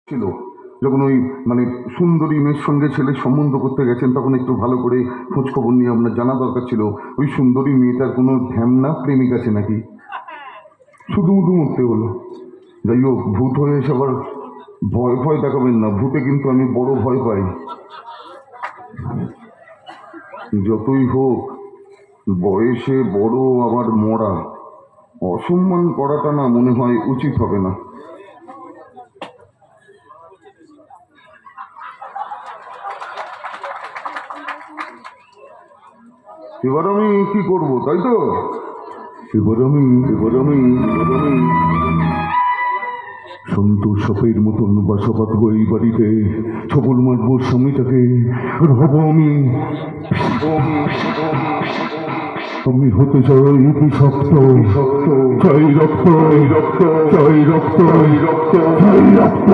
ছিল যখন ওই মানে সুন্দরী মেয়ের সঙ্গে ছেলে সম্বন্ধ করতে গেছেন, তখন একটু ভালো করে খোঁজ খবর নিয়ে আপনার জানা দরকার ছিল ওই সুন্দরী মেয়েটার কোনো ঢ্যামনা প্রেমিক আছে নাকি। শুধু উধু মরতে হলো। যাই হোক, ভূত হয়ে এসে আবার ভয় ভয় দেখাবেন না, ভূতে কিন্তু আমি বড় ভয় পাই। যতই হোক বয়সে বড় আবার মরা, অসম্মান করাটা না মনে হয় উচিত হবে না। এবার আমি কি করব, তাই তো? এবার আমি সন্তোষ সাপের মতন বাসা বাঁধবো এই বাড়িতে, ছবল মারবো স্বামীটাকে, রব আমি হতে চাই বিষাক্ত, চাই রক্ত, চাই রক্ত, চাই রক্ত, চাই রক্ত।